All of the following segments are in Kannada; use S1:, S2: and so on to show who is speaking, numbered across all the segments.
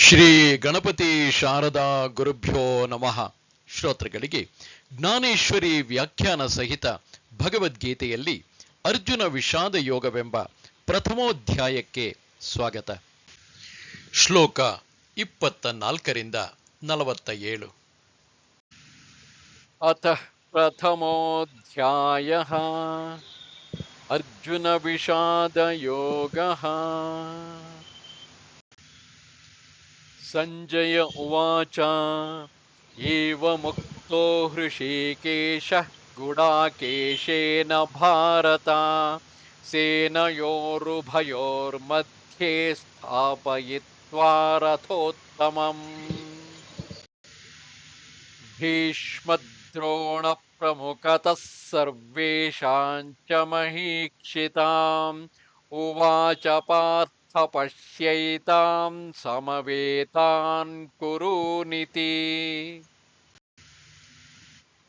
S1: ಶ್ರೀ ಗಣಪತಿ ಶಾರದಾ ಗುರುಭ್ಯೋ ನಮಃ. ಶ್ರೋತೃಗಳಿಗೆ ಜ್ಞಾನೇಶ್ವರಿ ವ್ಯಾಖ್ಯಾನ ಸಹಿತ ಭಗವದ್ಗೀತೆಯಲ್ಲಿ ಅರ್ಜುನ ವಿಷಾದ ಯೋಗವೆಂಬ ಪ್ರಥಮೋಧ್ಯಾಯಕ್ಕೆ ಸ್ವಾಗತ. ಶ್ಲೋಕ 24-47.
S2: ಅತಃ ಪ್ರಥಮೋಧ್ಯಾಯಃ ಅರ್ಜುನ ವಿಷಾದ ಯೋಗಃ. ಸಂಜಯ ಉವಾಚ ಏವಮುಕ್ತೋ ಹೃಷೀಕೇಶಃ ಗುಡಾಕೇಶೇನ ಭಾರತ ಸೇನಯೋರುಭಯೋರ್ಮಧ್ಯೆ ಸ್ಥಾಪಯಿತ್ವಾ ರಥೋತ್ತಮಂ. ಭೀಷ್ಮದ್ರೋಣ ಪ್ರಮುಖತಃ ಸರ್ವೇಷಾಂ ಚ ಮಹೀಕ್ಷಿತಾಂ ಉವಾಚ ಪಾರ್ಥ ಪಶ್ಯೈತಾಂ ಸಮವೇತಾನ್ ಕುರೂನಿತಿ.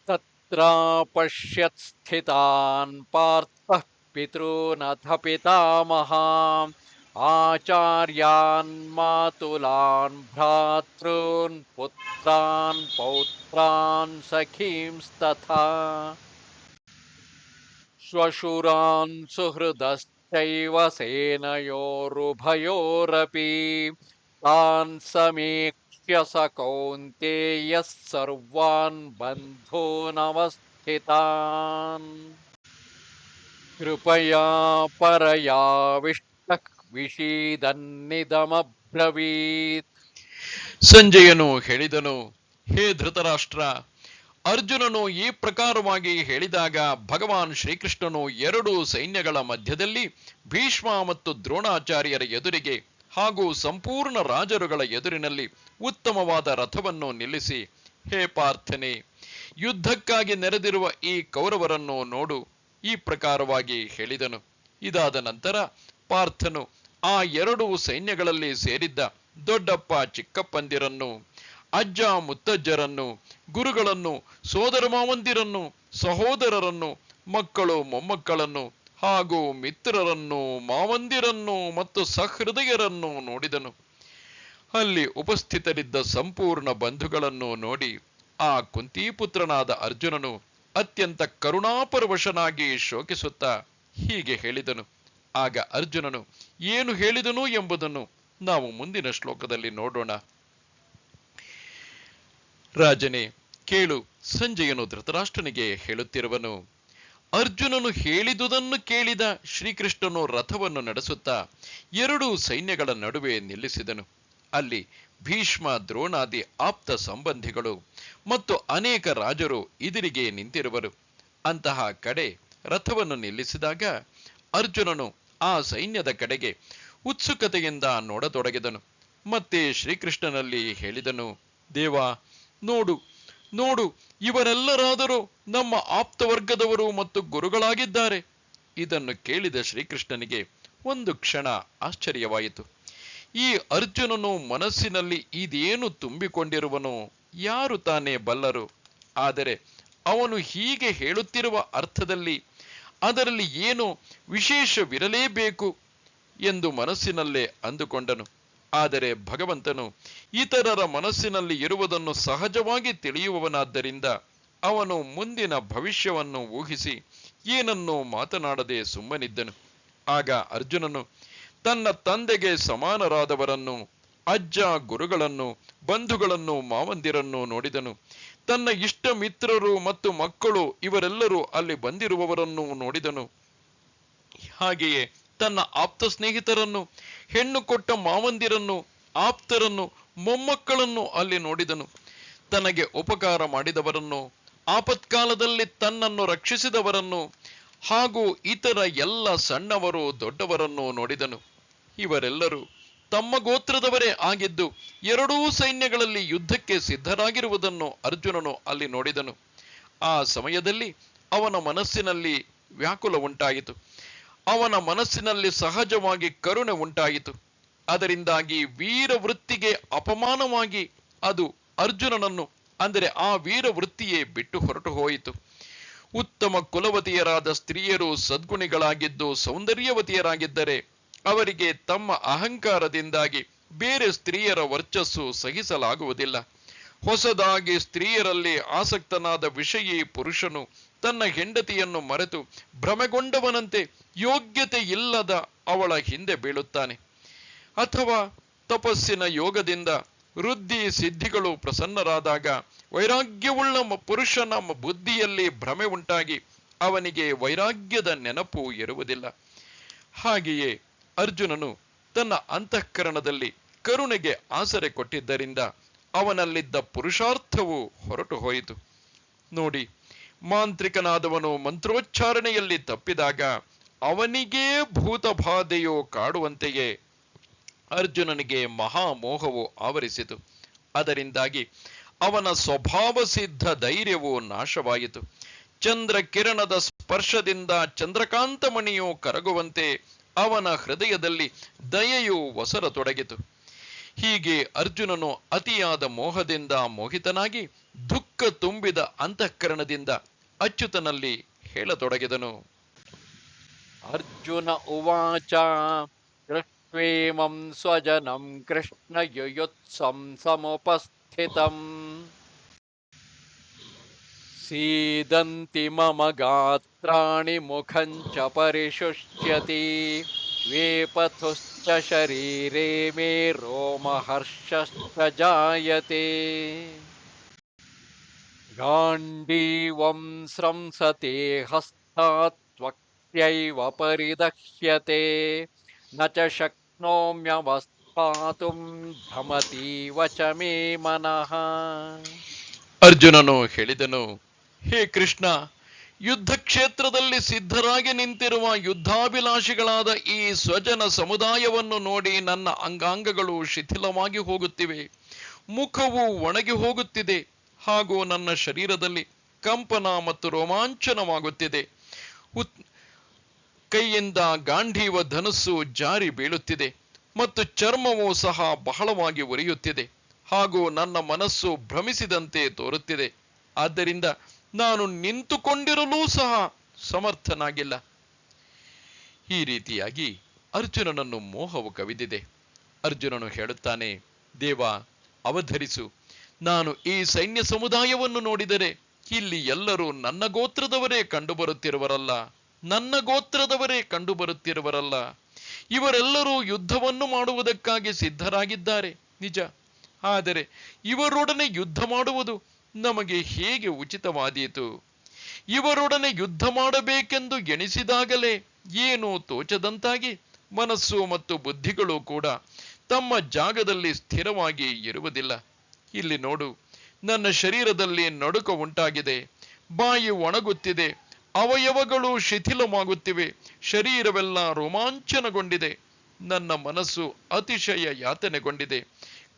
S2: ತತ್ರಾಪಶ್ಯತ್ ಸ್ಥಿತಾನ್ ಪಾರ್ಥಃ ಪಿತॄನಥ ಪಿತಾಮಹಾನ್ ಆಚಾರ್ಯಾನ್ ಮಾತುಲಾನ್ ಭ್ರಾತॄನ್ ಪುತ್ರಾನ್ ಪೌತ್ರಾನ್ ಸಖೀಂಸ್ತಥಾ ಶ್ವಶುರಾನ್ ಸುಹೃದಶ್ಚೈವ ಸೇನಯೋರುಭಯೋರಪಿ ತಾನ್ ಸಮೀಕ್ಷ್ಯ ಸ ಕೌಂತೇಯಃ ಸರ್ವಾನ್ ಬಂಧೂನವಸ್ಥಿತಾನ್ ಕೃಪಯಾ ಪರಯಾವಿಷ್ಟ ವಿಷೀದನ್ನಿದಮಬ್ರವೀತ್.
S1: ಸಂಜಯನು ಹೇಳಿದನು, ಹೇ ಧೃತರಾಷ್ಟ್ರ, ಅರ್ಜುನನು ಈ ಪ್ರಕಾರವಾಗಿ ಹೇಳಿದಾಗ ಭಗವಾನ್ ಶ್ರೀಕೃಷ್ಣನು ಎರಡೂ ಸೈನ್ಯಗಳ ಮಧ್ಯದಲ್ಲಿ ಭೀಷ್ಮ ಮತ್ತು ದ್ರೋಣಾಚಾರ್ಯರ ಎದುರಿಗೆ ಹಾಗೂ ಸಂಪೂರ್ಣ ರಾಜರುಗಳ ಎದುರಿನಲ್ಲಿ ಉತ್ತಮವಾದ ರಥವನ್ನು ನಿಲ್ಲಿಸಿ, ಹೇ ಪಾರ್ಥನೆ, ಯುದ್ಧಕ್ಕಾಗಿ ನೆರೆದಿರುವ ಈ ಕೌರವರನ್ನು ನೋಡು, ಈ ಪ್ರಕಾರವಾಗಿ ಹೇಳಿದನು. ಇದಾದ ನಂತರ ಪಾರ್ಥನು ಆ ಎರಡೂ ಸೈನ್ಯಗಳಲ್ಲಿ ಸೇರಿದ್ದ ದೊಡ್ಡಪ್ಪ ಚಿಕ್ಕಪ್ಪಂದಿರನ್ನು, ಅಜ್ಜ ಮುತ್ತಜ್ಜರನ್ನು, ಗುರುಗಳನ್ನು, ಸೋದರ ಮಾವಂದಿರನ್ನು, ಸಹೋದರರನ್ನು, ಮಕ್ಕಳು ಮೊಮ್ಮಕ್ಕಳನ್ನು ಹಾಗೂ ಮಿತ್ರರನ್ನು, ಮಾವಂದಿರನ್ನು ಮತ್ತು ಸಹೃದಯರನ್ನು ನೋಡಿದನು. ಅಲ್ಲಿ ಉಪಸ್ಥಿತರಿದ್ದ ಸಂಪೂರ್ಣ ಬಂಧುಗಳನ್ನು ನೋಡಿ ಆ ಕುಂತಿಪುತ್ರನಾದ ಅರ್ಜುನನು ಅತ್ಯಂತ ಕರುಣಾಪರವಶನಾಗಿ ಶೋಕಿಸುತ್ತಾ ಹೀಗೆ ಹೇಳಿದನು. ಆಗ ಅರ್ಜುನನು ಏನು ಹೇಳಿದನು ಎಂಬುದನ್ನು ನಾವು ಮುಂದಿನ ಶ್ಲೋಕದಲ್ಲಿ ನೋಡೋಣ. ರಾಜನೇ ಕೇಳು, ಸಂಜಯನು ಧೃತರಾಷ್ಟ್ರನಿಗೆ ಹೇಳುತ್ತಿರುವನು. ಅರ್ಜುನನು ಹೇಳಿದುದನ್ನು ಕೇಳಿದ ಶ್ರೀಕೃಷ್ಣನು ರಥವನ್ನು ನಡೆಸುತ್ತಾ ಎರಡೂ ಸೈನ್ಯಗಳ ನಡುವೆ ನಿಲ್ಲಿಸಿದನು. ಅಲ್ಲಿ ಭೀಷ್ಮ ದ್ರೋಣಾದಿ ಆಪ್ತ ಸಂಬಂಧಿಗಳು ಮತ್ತು ಅನೇಕ ರಾಜರು ಎದುರಿಗೆ ನಿಂತಿರುವರು. ಅಂತಹ ಕಡೆ ರಥವನ್ನು ನಿಲ್ಲಿಸಿದಾಗ ಅರ್ಜುನನು ಆ ಸೈನ್ಯದ ಕಡೆಗೆ ಉತ್ಸುಕತೆಯಿಂದ ನೋಡತೊಡಗಿದನು. ಮತ್ತೆ ಶ್ರೀಕೃಷ್ಣನಲ್ಲಿ ಹೇಳಿದನು, ದೇವಾ, ನೋಡು ನೋಡು, ಇವರೆಲ್ಲರಾದರೂ ನಮ್ಮ ಆಪ್ತವರ್ಗದವರು ಮತ್ತು ಗುರುಗಳಾಗಿದ್ದಾರೆ. ಇದನ್ನು ಕೇಳಿದ ಶ್ರೀಕೃಷ್ಣನಿಗೆ ಒಂದು ಕ್ಷಣ ಆಶ್ಚರ್ಯವಾಯಿತು. ಈ ಅರ್ಜುನನು ಮನಸ್ಸಿನಲ್ಲಿ ಇದೇನು ತುಂಬಿಕೊಂಡಿರುವನೋ ಯಾರು ತಾನೇ ಬಲ್ಲರು. ಆದರೆ ಅವನು ಹೀಗೆ ಹೇಳುತ್ತಿರುವ ಅರ್ಥದಲ್ಲಿ ಅದರಲ್ಲಿ ಏನೋ ವಿಶೇಷವಿರಲೇಬೇಕು ಎಂದು ಮನಸ್ಸಿನಲ್ಲೇ ಅಂದುಕೊಂಡನು. ಆದರೆ ಭಗವಂತನು ಇತರರ ಮನಸ್ಸಿನಲ್ಲಿ ಇರುವುದನ್ನು ಸಹಜವಾಗಿ ತಿಳಿಯುವವನಾದ್ದರಿಂದ ಅವನು ಮುಂದಿನ ಭವಿಷ್ಯವನ್ನು ಊಹಿಸಿ ಏನನ್ನೂ ಮಾತನಾಡದೆ ಸುಮ್ಮನಿದ್ದನು. ಆಗ ಅರ್ಜುನನು ತನ್ನ ತಂದೆಗೆ ಸಮಾನರಾದವರನ್ನು, ಅಜ್ಜ ಗುರುಗಳನ್ನು, ಬಂಧುಗಳನ್ನು, ಮಾವಂದಿರನ್ನು ನೋಡಿದನು. ತನ್ನ ಇಷ್ಟ ಮಿತ್ರರು ಮತ್ತು ಮಕ್ಕಳು ಇವರೆಲ್ಲರೂ ಅಲ್ಲಿ ಬಂದಿರುವವರನ್ನು ನೋಡಿದನು. ಹಾಗೆಯೇ ತನ್ನ ಆಪ್ತ ಸ್ನೇಹಿತರನ್ನು, ಹೆಣ್ಣು ಕೊಟ್ಟ ಮಾವಂದಿರನ್ನು, ಆಪ್ತರನ್ನು, ಮೊಮ್ಮಕ್ಕಳನ್ನು ಅಲ್ಲಿ ನೋಡಿದನು. ತನಗೆ ಉಪಕಾರ ಮಾಡಿದವರನ್ನು, ಆಪತ್ಕಾಲದಲ್ಲಿ ತನ್ನನ್ನು ರಕ್ಷಿಸಿದವರನ್ನು ಹಾಗೂ ಇತರ ಎಲ್ಲ ಸಣ್ಣವರು ದೊಡ್ಡವರನ್ನು ನೋಡಿದನು. ಇವರೆಲ್ಲರೂ ತಮ್ಮ ಗೋತ್ರದವರೇ ಆಗಿದ್ದು ಎರಡೂ ಸೈನ್ಯಗಳಲ್ಲಿ ಯುದ್ಧಕ್ಕೆ ಸಿದ್ಧರಾಗಿರುವುದನ್ನು ಅರ್ಜುನನು ಅಲ್ಲಿ ನೋಡಿದನು. ಆ ಸಮಯದಲ್ಲಿ ಅವನ ಮನಸ್ಸಿನಲ್ಲಿ ವ್ಯಾಕುಲ ಉಂಟಾಯಿತು. ಅವನ ಮನಸ್ಸಿನಲ್ಲಿ ಸಹಜವಾಗಿ ಕರುಣೆ ಉಂಟಾಯಿತು. ಅದರಿಂದಾಗಿ ವೀರವೃತ್ತಿಗೆ ಅಪಮಾನವಾಗಿ ಅದು ಅರ್ಜುನನನ್ನು, ಅಂದರೆ ಆ ವೀರವೃತ್ತಿಯೇ ಬಿಟ್ಟು ಹೊರಟು ಹೋಯಿತು. ಉತ್ತಮ ಕುಲವತಿಯರಾದ ಸ್ತ್ರೀಯರು ಸದ್ಗುಣಿಗಳಾಗಿದ್ದು ಸೌಂದರ್ಯವತಿಯರಾಗಿದ್ದರೆ ಅವರಿಗೆ ತಮ್ಮ ಅಹಂಕಾರದಿಂದಾಗಿ ಬೇರೆ ಸ್ತ್ರೀಯರ ವರ್ಚಸ್ಸು ಸಹಿಸಲಾಗುವುದಿಲ್ಲ. ಹೊಸದಾಗಿ ಸ್ತ್ರೀಯರಲ್ಲಿ ಆಸಕ್ತನಾದ ವಿಷಯೀ ಪುರುಷನು ತನ್ನ ಹೆಂಡತಿಯನ್ನು ಮರೆತು ಭ್ರಮೆಗೊಂಡವನಂತೆ ಯೋಗ್ಯತೆ ಇಲ್ಲದ ಅವಳ ಹಿಂದೆ ಬೀಳುತ್ತಾನೆ. ಅಥವಾ ತಪಸ್ಸಿನ ಯೋಗದಿಂದ ವೃದ್ಧಿ ಸಿದ್ಧಿಗಳು ಪ್ರಸನ್ನರಾದಾಗ ವೈರಾಗ್ಯವುಳ್ಳ ಪುರುಷನ ಬುದ್ಧಿಯಲ್ಲಿ ಭ್ರಮೆ ಉಂಟಾಗಿ ಅವನಿಗೆ ವೈರಾಗ್ಯದ ನೆನಪು ಇರುವುದಿಲ್ಲ. ಹಾಗೆಯೇ ಅರ್ಜುನನು ತನ್ನ ಅಂತಃಕರಣದಲ್ಲಿ ಕರುಣೆಗೆ ಆಸರೆ ಕೊಟ್ಟಿದ್ದರಿಂದ ಅವನಲ್ಲಿದ್ದ ಪುರುಷಾರ್ಥವು ಹೊರಟು ಹೋಯಿತು. ನೋಡಿ, ಮಾಂತ್ರಿಕನಾದವನು ಮಂತ್ರೋಚ್ಚಾರಣೆಯಲ್ಲಿ ತಪ್ಪಿದಾಗ ಅವನಿಗೇ ಭೂತಬಾಧೆಯು ಕಾಡುವಂತೆಯೇ ಅರ್ಜುನನಿಗೆ ಮಹಾಮೋಹವು ಆವರಿಸಿತು. ಅದರಿಂದಾಗಿ ಅವನ ಸ್ವಭಾವ ಸಿದ್ಧ ಧೈರ್ಯವು ನಾಶವಾಯಿತು. ಚಂದ್ರ ಕಿರಣದ ಸ್ಪರ್ಶದಿಂದ ಚಂದ್ರಕಾಂತಮಣಿಯು ಕರಗುವಂತೆ ಅವನ ಹೃದಯದಲ್ಲಿ ದಯೆಯು ಒಸರತೊಡಗಿತು. ಹೀಗೆ ಅರ್ಜುನನು ಅತಿಯಾದ ಮೋಹದಿಂದ ಮೋಹಿತನಾಗಿ ದುಃಖ ತುಂಬಿದ ಅಂತಃಕರಣದಿಂದ ಅಚ್ಯುತನಲ್ಲಿ ಹೇಳತೊಡಗಿದನು.
S2: ಅರ್ಜುನ ಉವಾಚ ದೃಷ್ಟ್ವೇಮಂ ಸ್ವಜನಂ ಕೃಷ್ಣ ಯುಯುತ್ಸಂ ಸಮುಪಸ್ಥಿತಂ ಸೀದಂತಿ ಮಮ ಗಾತ್ರಾಣಿ ಮುಖಂ ಚ ಪರಿಶುಷ್ಯತಿ ವೇಪಥುಶ್ಚ ಶರೀರೇ ಮೇ ರೋಮಹರ್ಷಶ್ಚ ಜಾಯತೆ ಗಾಂಡೀವಂ ಸ್ರಂಸತೆ ಹಸ್ತಾತ್ ತ್ವಕ್ಯೈವ ಪರಿದಹ್ಯತೆ ನ ಚ ಶಕ್ನೋಮ್ಯವಸ್ಥಾತುಂ ಭ್ರಮತೀವ ಚ ಮೇ ಮನಃ.
S1: ಅರ್ಜುನನು ಹೇಳಿದನು, ಹೇ ಕೃಷ್ಣ, ಯುದ್ಧ ಕ್ಷೇತ್ರದಲ್ಲಿ ಸಿದ್ಧರಾಗಿ ನಿಂತಿರುವ ಯುದ್ಧಾಭಿಲಾಷಿಗಳಾದ ಈ ಸ್ವಜನ ಸಮುದಾಯವನ್ನು ನೋಡಿ ನನ್ನ ಅಂಗಾಂಗಗಳು ಶಿಥಿಲವಾಗಿ ಹೋಗುತ್ತಿವೆ, ಮುಖವು ಒಣಗಿ ಹೋಗುತ್ತಿದೆ, ಹಾಗೂ ನನ್ನ ಶರೀರದಲ್ಲಿ ಕಂಪನ ಮತ್ತು ರೋಮಾಂಚನವಾಗುತ್ತಿದೆ. ಕೈಯಿಂದ ಗಾಂಧೀವ ಧನುಸ್ಸು ಜಾರಿ ಬೀಳುತ್ತಿದೆ ಮತ್ತು ಚರ್ಮವು ಸಹ ಬಹಳವಾಗಿ ಉರಿಯುತ್ತಿದೆ, ಹಾಗೂ ನನ್ನ ಮನಸ್ಸು ಭ್ರಮಿಸಿದಂತೆ ತೋರುತ್ತಿದೆ. ಆದ್ದರಿಂದ ನಾನು ನಿಂತುಕೊಂಡಿರಲೂ ಸಹ ಸಮರ್ಥನಾಗಿಲ್ಲ. ಈ ರೀತಿಯಾಗಿ ಅರ್ಜುನನನ್ನು ಮೋಹವು ಕವಿದಿದೆ. ಅರ್ಜುನನು ಹೇಳುತ್ತಾನೆ, ದೇವ, ಅವಧರಿಸು. ನಾನು ಈ ಸೈನ್ಯ ಸಮುದಾಯವನ್ನು ನೋಡಿದರೆ ಇಲ್ಲಿ ಎಲ್ಲರೂ ನನ್ನ ಗೋತ್ರದವರೇ ಕಂಡುಬರುತ್ತಿರುವರಲ್ಲ. ಇವರೆಲ್ಲರೂ ಯುದ್ಧವನ್ನು ಮಾಡುವುದಕ್ಕಾಗಿ ಸಿದ್ಧರಾಗಿದ್ದಾರೆ ನಿಜ. ಆದರೆ ಇವರೊಡನೆ ಯುದ್ಧ ಮಾಡುವುದು ನಮಗೆ ಹೇಗೆ ಉಚಿತವಾದೀತು? ಇವರೊಡನೆ ಯುದ್ಧ ಮಾಡಬೇಕೆಂದು ಎಣಿಸಿದಾಗಲೇ ಏನೂ ತೋಚದಂತಾಗಿ ಮನಸ್ಸು ಮತ್ತು ಬುದ್ಧಿಗಳು ಕೂಡ ತಮ್ಮ ಜಾಗದಲ್ಲಿ ಸ್ಥಿರವಾಗಿ ಇರುವುದಿಲ್ಲ. ಇಲ್ಲಿ ನೋಡು, ನನ್ನ ಶರೀರದಲ್ಲಿ ನಡುಕ ಉಂಟಾಗಿದೆ, ಬಾಯಿ ಒಣಗುತ್ತಿದೆ, ಅವಯವಗಳು ಶಿಥಿಲವಾಗುತ್ತಿವೆ, ಶರೀರವೆಲ್ಲ ರೋಮಾಂಚನಗೊಂಡಿದೆ, ನನ್ನ ಮನಸ್ಸು ಅತಿಶಯ ಯಾತನೆಗೊಂಡಿದೆ,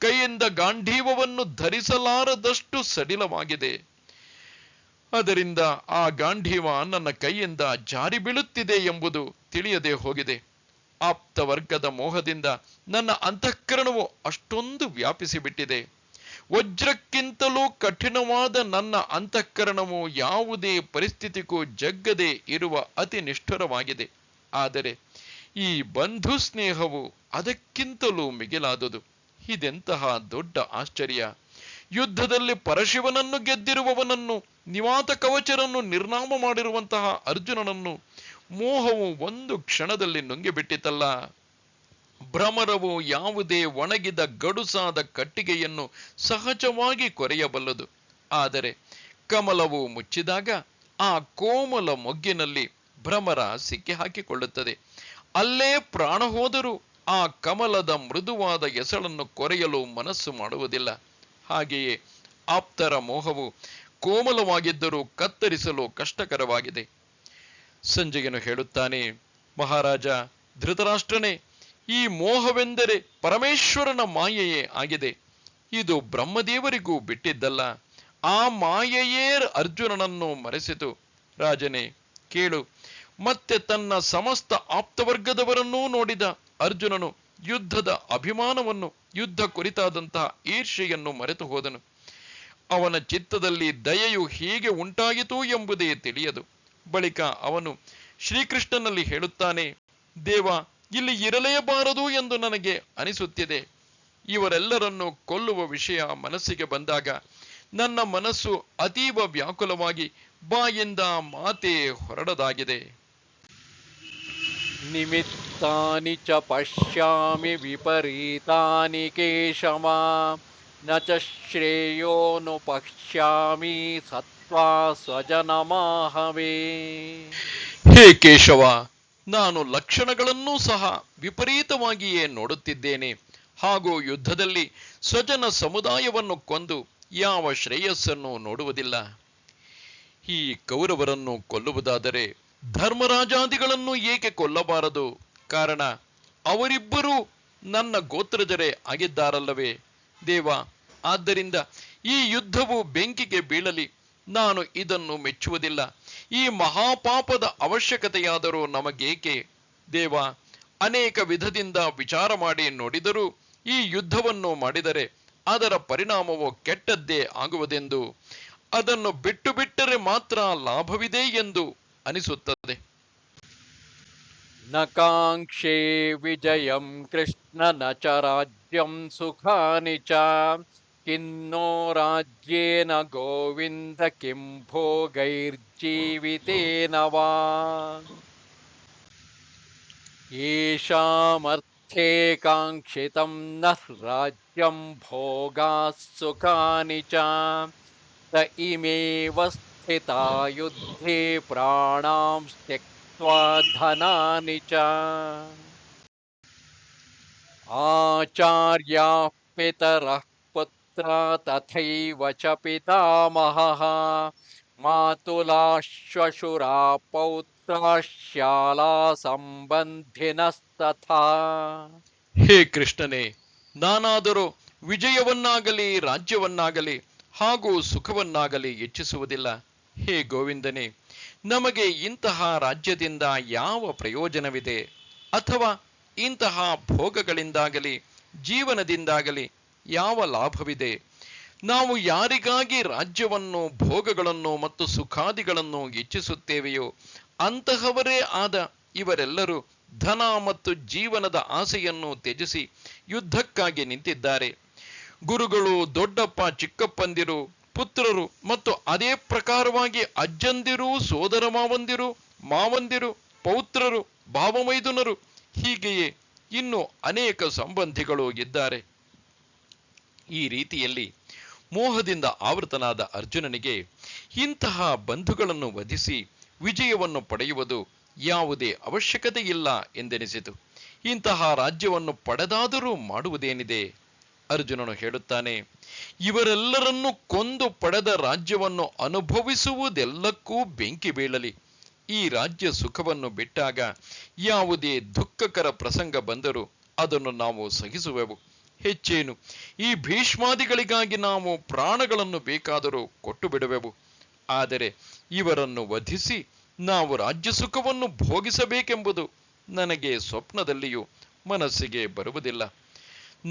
S1: ಕೈಯಿಂದ ಗಾಂಧೀವವನ್ನು ಧರಿಸಲಾರದಷ್ಟು ಸಡಿಲವಾಗಿದೆ. ಅದರಿಂದ ಆ ಗಾಂಧೀವ ನನ್ನ ಕೈಯಿಂದ ಜಾರಿ ಬೀಳುತ್ತಿದೆ ಎಂಬುದು ತಿಳಿಯದೆ ಹೋಗಿದೆ. ಆಪ್ತವರ್ಗದ ಮೋಹದಿಂದ ನನ್ನ ಅಂತಃಕರಣವು ಅಷ್ಟೊಂದು ವ್ಯಾಪಿಸಿಬಿಟ್ಟಿದೆ. ವಜ್ರಕ್ಕಿಂತಲೂ ಕಠಿಣವಾದ ನನ್ನ ಅಂತಃಕರಣವು ಯಾವುದೇ ಪರಿಸ್ಥಿತಿಗೂ ಜಗ್ಗದೆ ಇರುವ ಅತಿ ನಿಷ್ಠುರವಾಗಿದೆ. ಆದರೆ ಈ ಬಂಧು ಸ್ನೇಹವು ಅದಕ್ಕಿಂತಲೂ ಮಿಗಿಲಾದುದು. ಇದೆಂತಹ ದೊಡ್ಡ ಆಶ್ಚರ್ಯ! ಯುದ್ಧದಲ್ಲಿ ಪರಶಿವನನ್ನು ಗೆದ್ದಿರುವವನನ್ನು, ನಿವಾತ ಕವಚರನ್ನು ನಿರ್ನಾಮ ಮಾಡಿರುವಂತಹ ಅರ್ಜುನನನ್ನು ಮೋಹವು ಒಂದು ಕ್ಷಣದಲ್ಲಿ ನುಂಗಿಬಿಟ್ಟಿತಲ್ಲ. ಭ್ರಮರವು ಯಾವುದೇ ಒಣಗಿದ ಗಡುಸಾದ ಕಟ್ಟಿಗೆಯನ್ನು ಸಹಜವಾಗಿ ಕೊರೆಯಬಲ್ಲದು. ಆದರೆ ಕಮಲವು ಮುಚ್ಚಿದಾಗ ಆ ಕೋಮಲ ಮೊಗ್ಗಿನಲ್ಲಿ ಭ್ರಮರ ಸಿಕ್ಕಿ ಹಾಕಿಕೊಳ್ಳುತ್ತದೆ. ಅಲ್ಲೇ ಪ್ರಾಣ ಹೋದರೂ ಆ ಕಮಲದ ಮೃದುವಾದ ಎಸಳನ್ನು ಕೊರೆಯಲು ಮನಸ್ಸು ಮಾಡುವುದಿಲ್ಲ. ಹಾಗೆಯೇ ಆಪ್ತರ ಮೋಹವು ಕೋಮಲವಾಗಿದ್ದರೂ ಕತ್ತರಿಸಲು ಕಷ್ಟಕರವಾಗಿದೆ. ಸಂಜಯನು ಹೇಳುತ್ತಾನೆ, ಮಹಾರಾಜ ಧೃತರಾಷ್ಟ್ರನೇ, ಈ ಮೋಹವೆಂದರೆ ಪರಮೇಶ್ವರನ ಮಾಯೆಯೇ ಆಗಿದೆ. ಇದು ಬ್ರಹ್ಮದೇವರಿಗೂ ಬಿಟ್ಟಿದ್ದಲ್ಲ. ಆ ಮಾಯೆಯೇ ಅರ್ಜುನನನ್ನು ಮರೆಸಿತು. ರಾಜನೇ ಕೇಳು. ಮತ್ತೆ ತನ್ನ ಸಮಸ್ತ ಆಪ್ತವರ್ಗದವರನ್ನೂ ನೋಡಿದ ಅರ್ಜುನನು ಯುದ್ಧದ ಅಭಿಮಾನವನ್ನು, ಯುದ್ಧ ಕುರಿತಾದಂತಹ ಈರ್ಷೆಯನ್ನು ಮರೆತು ಹೋದನು. ಅವನ ಚಿತ್ತದಲ್ಲಿ ದಯೆಯು ಹೇಗೆ ಉಂಟಾಯಿತು ಎಂಬುದೇ ತಿಳಿಯದು. ಬಳಿಕ ಅವನು ಶ್ರೀಕೃಷ್ಣನಲ್ಲಿ ಹೇಳುತ್ತಾನೆ, ದೇವ, ಇಲ್ಲಿ ಇರಲೇಬಾರದು ಎಂದು ನನಗೆ ಅನಿಸುತ್ತಿದೆ. ಇವರೆಲ್ಲರನ್ನು ಕೊಲ್ಲುವ ವಿಷಯ ಮನಸ್ಸಿಗೆ ಬಂದಾಗ ನನ್ನ ಮನಸ್ಸು ಅತೀವ ವ್ಯಾಕುಲವಾಗಿ ಬಾಯಿಂದ ಮಾತೇ ಹೊರಡದಾಗಿದೆ.
S2: ನಿಮಿತ್ತಾನಿ ಚ ಪಶ್ಯಾಮಿ ವಿಪರೀತಾನಿ ಕೇಶವ ನ ಚ ಶ್ರೇಯೋನು ಪಶ್ಯಾಮಿ ಸತ್ವಾ ಸ್ವಜನಮಾಹವೇ.
S1: ಹೇ ಕೇಶವ, ನಾನು ಲಕ್ಷಣಗಳನ್ನೂ ಸಹ ವಿಪರೀತವಾಗಿಯೇ ನೋಡುತ್ತಿದ್ದೇನೆ. ಹಾಗೂ ಯುದ್ಧದಲ್ಲಿ ಸ್ವಜನ ಸಮುದಾಯವನ್ನು ಕೊಂದು ಯಾವ ಶ್ರೇಯಸ್ಸನ್ನು ನೋಡುವುದಿಲ್ಲ. ಈ ಕೌರವರನ್ನು ಕೊಲ್ಲುವುದಾದರೆ ಧರ್ಮರಾಜಾದಿಗಳನ್ನು ಏಕೆ ಕೊಲ್ಲಬಾರದು? ಕಾರಣ ಅವರಿಬ್ಬರೂ ನನ್ನ ಗೋತ್ರಜರೇ ಆಗಿದ್ದಾರಲ್ಲವೇ ದೇವ. ಆದ್ದರಿಂದ ಈ ಯುದ್ಧವು ಬೆಂಕಿಗೆ ಬೀಳಲಿ, ನಾನು ಇದನ್ನು ಮೆಚ್ಚುವುದಿಲ್ಲ. ಈ ಮಹಾಪಾಪದ ಅವಶ್ಯಕತೆಯಾದರೂ ನಮಗೇಕೆ ದೇವ? ಅನೇಕ ವಿಧದಿಂದ ವಿಚಾರ ಮಾಡಿ ನೋಡಿದರೂ ಈ ಯುದ್ಧವನ್ನು ಮಾಡಿದರೆ ಅದರ ಪರಿಣಾಮವು ಕೆಟ್ಟದ್ದೇ ಆಗುವುದೆಂದು, ಅದನ್ನು ಬಿಟ್ಟು ಬಿಟ್ಟರೆ ಮಾತ್ರ ಲಾಭವಿದೆ ಎಂದು ಅನಿಸುತ್ತದೆ.
S2: ನ ಕಾಂಕ್ಷೇ ವಿಜಯಂ ಕೃಷ್ಣ ನ ಚ ರಾಜ್ಯಂ ಸುಖಾನಿ ಚ ಕಿನ್ನೋ ರಾಜ್ಯೇನ ಗೋವಿಂದ ಕಿಂ ಭೋಗೈರ್ಜೀವಿತೇನ ವಾ. ಯೇಷಾಮರ್ಥೇ ಕಾಂಕ್ಷಿತಂ ನಃ ರಾಜ್ಯಂ ಭೋಗಾಃ ಸುಖಾನಿ ಚ ತ ಇಮೇವ ಸ್ಥಿತಾ ಯುದ್ಧೇ ಪ್ರಾಣಾಂ ತ್ಯಕ್ತ್ವಾ ಧನಾನಿ ಚ. ಆಚಾರ್ಯಾಃ ಪಿತರಃ ಪುತ್ರಾ ತಥೈವ ಚ ಪಿತಾಮಹಃ ಮಾತುಲಾ ಶ್ವಶುರಾ ಪೌತ್ರಾ ಶಾಲಾ ಸಂಬಂಧಿನಸ್ತಥಾ.
S1: ಹೇ ಕೃಷ್ಣನೇ, ನಾನಾದರೂ ವಿಜಯವನ್ನಾಗಲಿ ರಾಜ್ಯವನ್ನಾಗಲಿ ಹಾಗೂ ಸುಖವನ್ನಾಗಲಿ ಇಚ್ಛಿಸುವುದಿಲ್ಲ. ಹೇ ಗೋವಿಂದನೇ, ನಮಗೆ ಇಂತಹ ರಾಜ್ಯದಿಂದ ಯಾವ ಪ್ರಯೋಜನವಿದೆ? ಅಥವಾ ಇಂತಹ ಭೋಗಗಳಿಂದಾಗಲಿ ಜೀವನದಿಂದಾಗಲಿ ಯಾವ ಲಾಭವಿದೆ? ನಾವು ಯಾರಿಗಾಗಿ ರಾಜ್ಯವನ್ನು, ಭೋಗಗಳನ್ನು ಮತ್ತು ಸುಖಾದಿಗಳನ್ನು ಇಚ್ಛಿಸುತ್ತೇವೆಯೋ ಅಂತಹವರೇ ಆದ ಇವರೆಲ್ಲರೂ ಧನ ಮತ್ತು ಜೀವನದ ಆಸೆಯನ್ನು ತ್ಯಜಿಸಿ ಯುದ್ಧಕ್ಕಾಗಿ ನಿಂತಿದ್ದಾರೆ. ಗುರುಗಳು, ದೊಡ್ಡಪ್ಪ, ಚಿಕ್ಕಪ್ಪಂದಿರು, ಪುತ್ರರು ಮತ್ತು ಅದೇ ಪ್ರಕಾರವಾಗಿ ಅಜ್ಜಂದಿರು, ಸೋದರ ಮಾವಂದಿರು, ಮಾವಂದಿರು, ಪೌತ್ರರು, ಭಾವಮೈದುನರು, ಹೀಗೆಯೇ ಇನ್ನು ಅನೇಕ ಸಂಬಂಧಿಗಳು ಇದ್ದಾರೆ. ಈ ರೀತಿಯಲ್ಲಿ ಮೋಹದಿಂದ ಆವೃತನಾದ ಅರ್ಜುನನಿಗೆ ಇಂತಹ ಬಂಧುಗಳನ್ನು ವಧಿಸಿ ವಿಜಯವನ್ನು ಪಡೆಯುವುದು ಯಾವುದೇ ಅವಶ್ಯಕತೆ ಇಲ್ಲ ಎಂದೆನಿಸಿತು. ಇಂತಹ ರಾಜ್ಯವನ್ನು ಪಡೆದಾದರೂ ಮಾಡುವುದೇನಿದೆ? ಅರ್ಜುನನು ಹೇಳುತ್ತಾನೆ, ಇವರೆಲ್ಲರನ್ನು ಕೊಂದು ಪಡೆದ ರಾಜ್ಯವನ್ನು ಅನುಭವಿಸುವುದೆಲ್ಲಕ್ಕೂ ಬೆಂಕಿ ಬೀಳಲಿ. ಈ ರಾಜ್ಯ ಸುಖವನ್ನು ಬಿಟ್ಟಾಗ ಯಾವುದೇ ದುಃಖಕರ ಪ್ರಸಂಗ ಬಂದರೂ ಅದನ್ನು ನಾವು ಸಹಿಸುವೆವು. ಹೆಚ್ಚೇನು, ಈ ಭೀಷ್ಮಾದಿಗಳಿಗಾಗಿ ನಾವು ಪ್ರಾಣಗಳನ್ನು ಬೇಕಾದರೂ ಕೊಟ್ಟು ಬಿಡುವೆವು. ಆದರೆ ಇವರನ್ನು ವಧಿಸಿ ನಾವು ರಾಜ್ಯ ಸುಖವನ್ನು ಭೋಗಿಸಬೇಕೆಂಬುದು ನನಗೆ ಸ್ವಪ್ನದಲ್ಲಿಯೂ ಮನಸ್ಸಿಗೆ ಬರುವುದಿಲ್ಲ.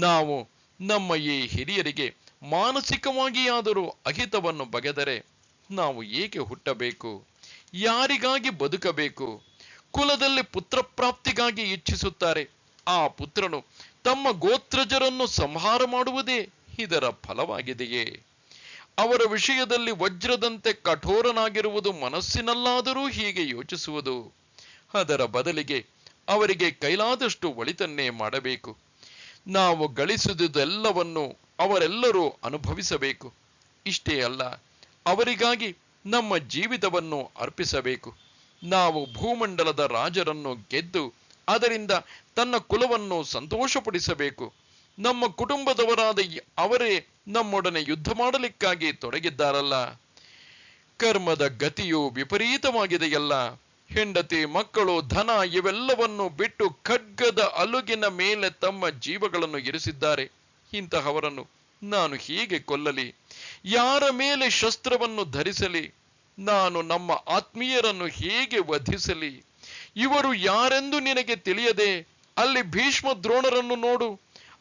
S1: ನಾವು ನಮ್ಮ ಈ ಹಿರಿಯರಿಗೆ ಮಾನಸಿಕವಾಗಿಯಾದರೂ ಅಹಿತವನ್ನು ಬಗೆದರೆ ನಾವು ಏಕೆ ಹುಟ್ಟಬೇಕು? ಯಾರಿಗಾಗಿ ಬದುಕಬೇಕು? ಕುಲದಲ್ಲಿ ಪುತ್ರ ಪ್ರಾಪ್ತಿಗಾಗಿ ಇಚ್ಛಿಸುತ್ತಾರೆ. ಆ ಪುತ್ರನು ತಮ್ಮ ಗೋತ್ರಜರನ್ನು ಸಂಹಾರ ಮಾಡುವುದೇ ಇದರ ಫಲವಾಗಿದೆಯೇ? ಅವರ ವಿಷಯದಲ್ಲಿ ವಜ್ರದಂತೆ ಕಠೋರನಾಗಿರುವುದು ಮನಸ್ಸಿನಲ್ಲಾದರೂ ಹೀಗೆ ಯೋಚಿಸುವುದು. ಅದರ ಬದಲಿಗೆ ಅವರಿಗೆ ಕೈಲಾದಷ್ಟು ಒಳಿತನ್ನೇ ಮಾಡಬೇಕು. ನಾವು ಗಳಿಸಿದುದೆಲ್ಲವನ್ನು ಅವರೆಲ್ಲರೂ ಅನುಭವಿಸಬೇಕು. ಇಷ್ಟೇ ಅಲ್ಲ, ಅವರಿಗಾಗಿ ನಮ್ಮ ಜೀವಿತವನ್ನು ಅರ್ಪಿಸಬೇಕು. ನಾವು ಭೂಮಂಡಲದ ರಾಜರನ್ನು ಗೆದ್ದು ಅದರಿಂದ ತನ್ನ ಕುಲವನ್ನು ಸಂತೋಷಪಡಿಸಬೇಕು. ನಮ್ಮ ಕುಟುಂಬದವರಾದ ಅವರೇ ನಮ್ಮೊಡನೆ ಯುದ್ಧ ಮಾಡಲಿಕ್ಕಾಗಿ ತೊಡಗಿದ್ದಾರಲ್ಲ. ಕರ್ಮದ ಗತಿಯು ವಿಪರೀತವಾಗಿದೆಯಲ್ಲ. ಹೆಂಡತಿ, ಮಕ್ಕಳು, ಧನ ಇವೆಲ್ಲವನ್ನು ಬಿಟ್ಟು ಖಡ್ಗದ ಅಲುಗಿನ ಮೇಲೆ ತಮ್ಮ ಜೀವಗಳನ್ನು ಇರಿಸಿದ್ದಾರೆ. ಇಂತಹವರನ್ನು ನಾನು ಹೇಗೆ ಕೊಲ್ಲಲಿ? ಯಾರ ಮೇಲೆ ಶಸ್ತ್ರವನ್ನು ಧರಿಸಲಿ? ನಾನು ನಮ್ಮ ಆತ್ಮೀಯರನ್ನು ಹೇಗೆ ವಧಿಸಲಿ? ಇವರು ಯಾರೆಂದು ನಿನಗೆ ತಿಳಿಯದೆ? ಅಲ್ಲಿ ಭೀಷ್ಮ ದ್ರೋಣರನ್ನು ನೋಡು.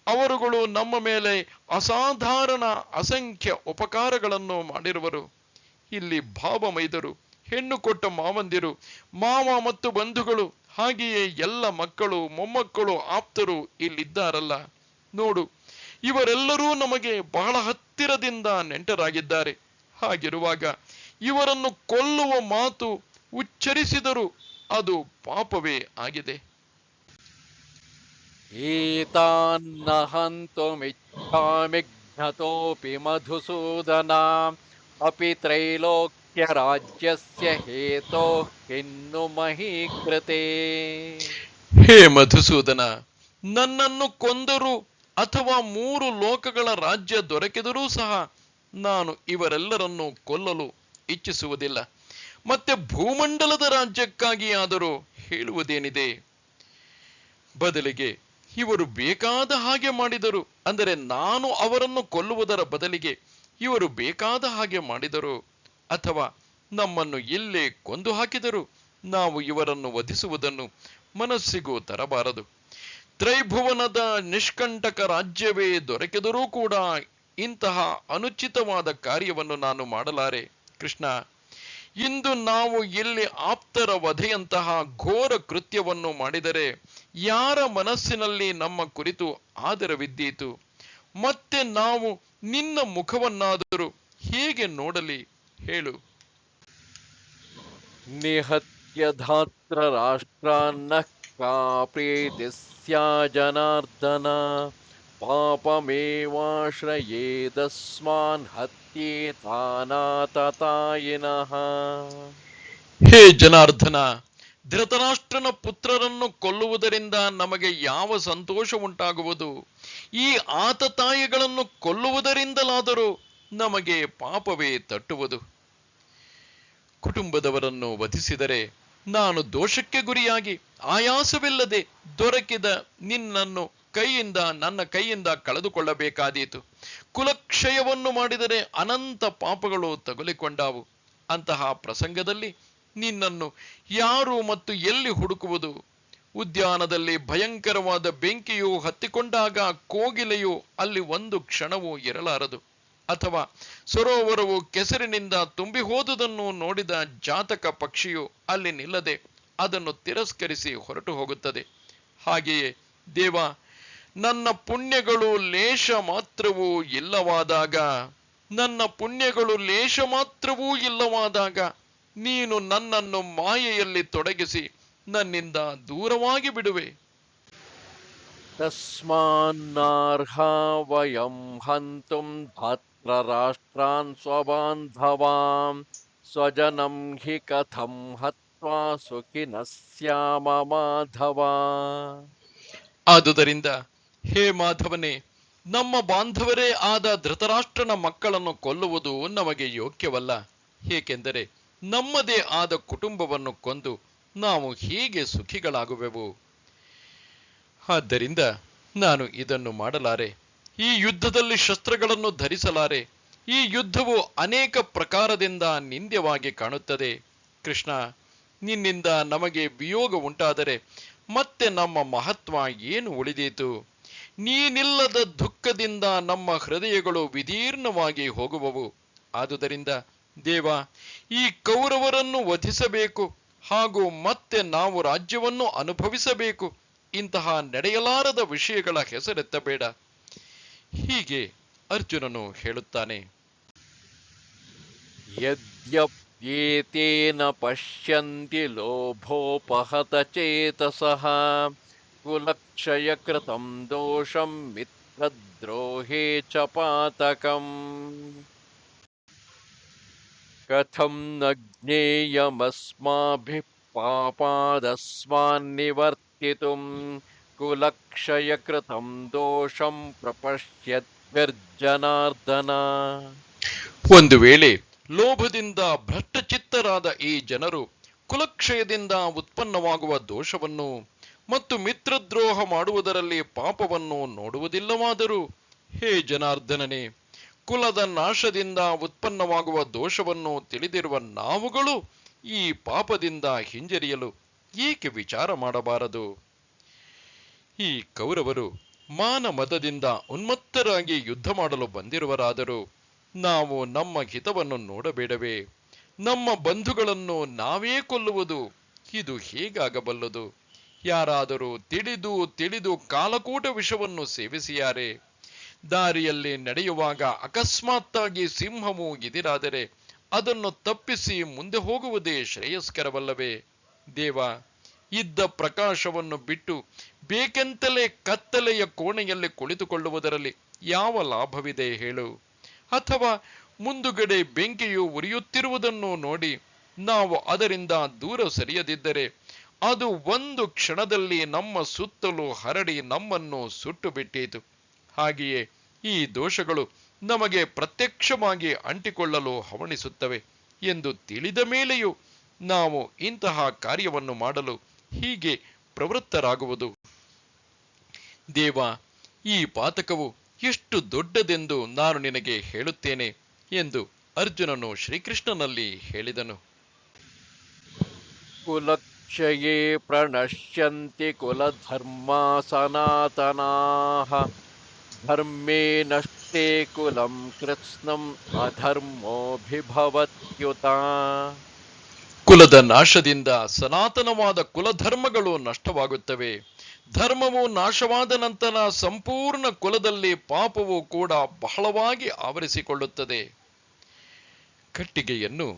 S1: ಅವರುಗಳು ನಮ್ಮ ಮೇಲೆ ಅಸಾಧಾರಣ ಅಸಂಖ್ಯ ಉಪಕಾರಗಳನ್ನು ಮಾಡಿರುವರು. ಇಲ್ಲಿ ಭಾವಮೈದರು, ಹೆಣ್ಣು ಕೊಟ್ಟ ಮಾವಂದಿರು, ಮಾವ ಮತ್ತು ಬಂಧುಗಳು, ಹಾಗೆಯೇ ಎಲ್ಲ ಮಕ್ಕಳು, ಮೊಮ್ಮಕ್ಕಳು, ಆಪ್ತರು ಇಲ್ಲಿದ್ದಾರಲ್ಲ. ನೋಡು, ಇವರೆಲ್ಲರೂ ನಮಗೆ ಬಹಳ ಹತ್ತಿರದಿಂದ ನೆಂಟರಾಗಿದ್ದಾರೆ. ಹಾಗಿರುವಾಗ ಇವರನ್ನು ಕೊಲ್ಲುವ ಮಾತು ಉಚ್ಚರಿಸಿದರೂ ಅದು ಪಾಪವೇ ಆಗಿದೆ.
S2: ಏತಾನ್ನ ಹಂತುಮಿಚ್ಛಾಮಿ ಘ್ನತೋಪಿ ಮಧುಸೂದನ ಅಪಿ ತ್ರೈಲೋಕ್ಯ ರಾಜ್ಯಸ್ಯ ಹೇತೋ ಕಿನ್ನು ಮಹೀಕೃತೆ.
S1: ಹೇ ಮಧುಸೂದನ, ನನ್ನನ್ನು ಕೊಂದರೂ ಅಥವಾ 3 ಲೋಕಗಳ ರಾಜ್ಯ ದೊರಕಿದರೂ ಸಹ ನಾನು ಇವರೆಲ್ಲರನ್ನು ಕೊಲ್ಲಲು ಇಚ್ಛಿಸುವುದಿಲ್ಲ. ಮತ್ತೆ ಭೂಮಂಡಲದ ರಾಜ್ಯಕ್ಕಾಗಿಯಾದರೂ ಹೇಳುವುದೇನಿದೆ? ಬದಲಿಗೆ ಇವರು ಬೇಕಾದ ಹಾಗೆ ಮಾಡಿದರು, ಅಂದರೆ ನಾನು ಅವರನ್ನು ಕೊಲ್ಲುವುದರ ಬದಲಿಗೆ ಇವರು ಬೇಕಾದ ಹಾಗೆ ಮಾಡಿದರು, ಅಥವಾ ನಮ್ಮನ್ನು ಇಲ್ಲೇ ಕೊಂದು ಹಾಕಿದರು, ನಾವು ಇವರನ್ನು ವಧಿಸುವುದನ್ನು ಮನಸ್ಸಿಗೂ ತರಬಾರದು. ತ್ರೈಭುವನದ ನಿಷ್ಕಂಟಕ ರಾಜ್ಯವೇ ದೊರಕಿದರೂ ಕೂಡ ಇಂತಹ ಅನುಚಿತವಾದ ಕಾರ್ಯವನ್ನು ನಾನು ಮಾಡಲಾರೆ. ಕೃಷ್ಣ, ಇಂದು ನಾವು ಇಲ್ಲಿ ಆಪ್ತರ ವಧೆಯಂತಹ ಘೋರ ಕೃತ್ಯವನ್ನು ಮಾಡಿದರೆ ಯಾರ ಮನಸ್ಸಿನಲ್ಲಿ ನಮ್ಮ ಕುರಿತು ಆದರವಿದ್ದೀತು? ಮತ್ತೆ ನಾವು ನಿನ್ನ ಮುಖವನ್ನಾದರೂ ಹೇಗೆ ನೋಡಲಿ ಹೇಳು?
S2: ನಿಹತ್ಯ ಧಾತ್ರ ರಾಷ್ಟ್ರಾನ್ನ ಕಾ ಪ್ರೀತಿ ಸ್ಯಾ ಜನಾರ್ದನ ಪಾಪಮೇವಾಶ್ರಯೇದಸ್ಮಾನ್ ಹತ್ಯೇತಾನಾತತಾಯಿನಃ.
S1: ಹೇ ಜನಾರ್ದನ, ಧೃತರಾಷ್ಟ್ರನ ಪುತ್ರರನ್ನು ಕೊಲ್ಲುವುದರಿಂದ ನಮಗೆ ಯಾವ ಸಂತೋಷ ಉಂಟಾಗುವುದು? ಈ ಆತತಾಯಿಗಳನ್ನು ಕೊಲ್ಲುವುದರಿಂದಲಾದರೂ ನಮಗೆ ಪಾಪವೇ ತಟ್ಟುವುದು. ಕುಟುಂಬದವರನ್ನು ವಧಿಸಿದರೆ ನಾನು ದೋಷಕ್ಕೆ ಗುರಿಯಾಗಿ ಆಯಾಸವಿಲ್ಲದೆ ದೊರಕಿದ ನಿನ್ನನ್ನು ನನ್ನ ಕೈಯಿಂದ ಕಳೆದುಕೊಳ್ಳಬೇಕಾದೀತು. ಕುಲಕ್ಷಯವನ್ನು ಮಾಡಿದರೆ ಅನಂತ ಪಾಪಗಳು ತಗುಲಿಕೊಂಡಾವು. ಅಂತಹ ಪ್ರಸಂಗದಲ್ಲಿ ನಿನ್ನನ್ನು ಯಾರು ಮತ್ತು ಎಲ್ಲಿ ಹುಡುಕುವುದು? ಉದ್ಯಾನದಲ್ಲಿ ಭಯಂಕರವಾದ ಬೆಂಕಿಯು ಹತ್ತಿಕೊಂಡಾಗ ಕೋಗಿಲೆಯು ಅಲ್ಲಿ ಒಂದು ಕ್ಷಣವೂ ಇರಲಾರದು, ಅಥವಾ ಸರೋವರವು ಕೆಸರಿನಿಂದ ತುಂಬಿ ಹೋದುದನ್ನು ನೋಡಿದ ಜಾತಕ ಪಕ್ಷಿಯು ಅಲ್ಲಿ ನಿಲ್ಲದೆ ಅದನ್ನು ತಿರಸ್ಕರಿಸಿ ಹೊರಟು ಹೋಗುತ್ತದೆ. ಹಾಗೆಯೇ ದೇವ, ನನ್ನ ಪುಣ್ಯಗಳು ಲೇಷ ಮಾತ್ರವೂ ಇಲ್ಲವಾದಾಗ ನೀನು ನನ್ನನ್ನು ಮಾಯೆಯಲ್ಲಿ ತೊಡಗಿಸಿ ನನ್ನಿಂದ ದೂರವಾಗಿ ಬಿಡುವೆ.
S2: ತಸ್ಮಾನ್ನಾರ್ಹಾ ವಯಂ ಹಂತುಂ ಧಾತ್ರ ರಾಷ್ಟ್ರಾನ್ ಸ್ವಬಾಂಧವಾಂ ಸ್ವಜನಂ ಹಿ ಕಥಂ ಹತ್ವಾ ಸುಖಿನಃ ಸ್ಯಾಮ ಮಾಧವ.
S1: ಆದುದರಿಂದ ಹೇ ಮಾಧವನೇ, ನಮ್ಮ ಬಾಂಧವರೇ ಆದ ಧೃತರಾಷ್ಟ್ರನ ಮಕ್ಕಳನ್ನು ಕೊಲ್ಲುವುದು ನಮಗೆ ಯೋಗ್ಯವಲ್ಲ. ಏಕೆಂದರೆ ನಮ್ಮದೇ ಆದ ಕುಟುಂಬವನ್ನು ಕೊಂದು ನಾವು ಹೇಗೆ ಸುಖಿಗಳಾಗುವೆವು? ಆದ್ದರಿಂದ ನಾನು ಇದನ್ನು ಮಾಡಲಾರೆ. ಈ ಯುದ್ಧದಲ್ಲಿ ಶಸ್ತ್ರಗಳನ್ನು ಧರಿಸಲಾರೆ. ಈ ಯುದ್ಧವು ಅನೇಕ ಪ್ರಕಾರದಿಂದ ನಿಂದ್ಯವಾಗಿ ಕಾಣುತ್ತದೆ. ಕೃಷ್ಣ, ನಿನ್ನಿಂದ ನಮಗೆ ವಿಯೋಗ ಉಂಟಾದರೆ ಮತ್ತೆ ನಮ್ಮ ಮಹತ್ವ ಏನು ಉಳಿದೀತು? ನೀನಿಲ್ಲದ ದುಃಖದಿಂದ ನಮ್ಮ ಹೃದಯಗಳು ವಿದೀರ್ಣವಾಗಿ ಹೋಗುವವು. ಆದುದರಿಂದ ದೇವ, ಈ ಕೌರವರನ್ನು ವಧಿಸಬೇಕು ಹಾಗೂ ಮತ್ತೆ ನಾವು ರಾಜ್ಯವನ್ನು ಅನುಭವಿಸಬೇಕು. ಇಂತಹ ನಡೆಯಲಾರದ ವಿಷಯಗಳ ಹೆಸರೆತ್ತಬೇಡ. ಹೀಗೆ ಅರ್ಜುನನು ಹೇಳುತ್ತಾನೆ.
S2: ಯದ್ಯಪ್ಯೇತೇನ ಪಶ್ಯಂತಿ ಲೋಭೋಪಹತ ಚೇತಸಃ ಕುಲಕ್ಷಯಕೃತಂ ದೋಷಂ ಮಿತ್ರದ್ರೋಹೇ ಚ ಪಾತಕಂ ಕಥಂ ನ ಜ್ಞೇಯಮಸ್ಮಾಭಿಃ ಪಾಪಾದಸ್ಮಾನ್ನಿವರ್ತಿತುಂ ಕುಲಕ್ಷಯಕೃತಂ ದೋಷಂ ಪ್ರಪಶ್ಯದ್ಭಿರ್ಜನಾರ್ದನ.
S1: ಒಂದು ವೇಳೆ ಲೋಭದಿಂದ ಭ್ರಷ್ಟಚಿತ್ತರಾದ ಈ ಜನರು ಕುಲಕ್ಷಯದಿಂದ ಉತ್ಪನ್ನವಾಗುವ ದೋಷವನ್ನು ಮತ್ತು ಮಿತ್ರದ್ರೋಹ ಮಾಡುವುದರಲ್ಲಿ ಪಾಪವನ್ನು ನೋಡುವುದಿಲ್ಲವಾದರೂ, ಹೇ ಜನಾರ್ದನನೇ, ಕುಲದ ನಾಶದಿಂದ ಉತ್ಪನ್ನವಾಗುವ ದೋಷವನ್ನು ತಿಳಿದಿರುವ ನಾವುಗಳು ಈ ಪಾಪದಿಂದ ಹಿಂಜರಿಯಲು ಏಕೆ ವಿಚಾರ ಮಾಡಬಾರದು? ಈ ಕೌರವರು ಮಾನ ಮದದಿಂದ ಉನ್ಮತ್ತರಾಗಿ ಯುದ್ಧ ಮಾಡಲು ಬಂದಿರುವರಾದರೂ ನಾವು ನಮ್ಮ ಹಿತವನ್ನು ನೋಡಬೇಡವೇ? ನಮ್ಮ ಬಂಧುಗಳನ್ನು ನಾವೇ ಕೊಲ್ಲುವುದು ಇದು ಹೇಗಾಗಬಲ್ಲದು? ಯಾರಾದರೂ ತಿಳಿದು ಕಾಲಕೂಟ ವಿಷವನ್ನು ಸೇವಿಸಿಯಾರೆ? ದಾರಿಯಲ್ಲಿ ನಡೆಯುವಾಗ ಅಕಸ್ಮಾತ್ತಾಗಿ ಸಿಂಹವು ಎದುರಾದರೆ ಅದನ್ನು ತಪ್ಪಿಸಿ ಮುಂದೆ ಹೋಗುವುದೇ ಶ್ರೇಯಸ್ಕರವಲ್ಲವೇ? ದೇವ, ಇದ್ದ ಪ್ರಕಾಶವನ್ನು ಬಿಟ್ಟು ಬೇಕೆಂತಲೇ ಕತ್ತಲೆಯ ಕೋಣೆಯಲ್ಲಿ ಕುಳಿತುಕೊಳ್ಳುವುದರಲ್ಲಿ ಯಾವ ಲಾಭವಿದೆ ಹೇಳು? ಅಥವಾ ಮುಂದುಗಡೆ ಬೆಂಕಿಯು ಉರಿಯುತ್ತಿರುವುದನ್ನು ನೋಡಿ ನಾವು ಅದರಿಂದ ದೂರ ಸರಿಯದಿದ್ದರೆ ಅದು ಒಂದು ಕ್ಷಣದಲ್ಲಿ ನಮ್ಮ ಸುತ್ತಲೂ ಹರಡಿ ನಮ್ಮನ್ನು ಸುಟ್ಟು ಬಿಟ್ಟೀತು. ಹಾಗೆಯೇ ಈ ದೋಷಗಳು ನಮಗೆ ಪ್ರತ್ಯಕ್ಷವಾಗಿ ಅಂಟಿಕೊಳ್ಳಲು ಹವಣಿಸುತ್ತವೆ ಎಂದು ತಿಳಿದ ಮೇಲೆಯೂ ನಾವು ಇಂತಹ ಕಾರ್ಯವನ್ನು ಮಾಡಲು ಹೀಗೆ ಪ್ರವೃತ್ತರಾಗುವುದು. ದೇವ, ಈ ಪಾತಕವು ಎಷ್ಟು ದೊಡ್ಡದೆಂದು ನಾನು ನಿನಗೆ ಹೇಳುತ್ತೇನೆ ಎಂದು ಅರ್ಜುನನು ಶ್ರೀಕೃಷ್ಣನಲ್ಲಿ ಹೇಳಿದನು.
S2: ಕುಲಕ್ಷಯೇ ಪ್ರಣಶ್ಯಂತಿ ಕುಲಧರ್ಮಾ ಸನಾತನಾಃ ಧರ್ಮೇ ನಷ್ಟೇ ಕುಲಂ ಕೃತ್ಸ್ನಂ ಅಧರ್ಮೋಭಿಭವತ್ಯುತ.
S1: ಕುಲದ ನಾಶದಿಂದ ಸನಾತನವಾದ ಕುಲಧರ್ಮಗಳು ನಷ್ಟವಾಗುತ್ತವೆ. ಧರ್ಮವು ನಾಶವಾದ ನಂತರ ಸಂಪೂರ್ಣ ಕುಲದಲ್ಲಿ ಪಾಪವು ಕೂಡ ಬಹಳವಾಗಿ ಆವರಿಸಿಕೊಳ್ಳುತ್ತದೆ. ಕಟ್ಟಿಗೆಯನ್ನು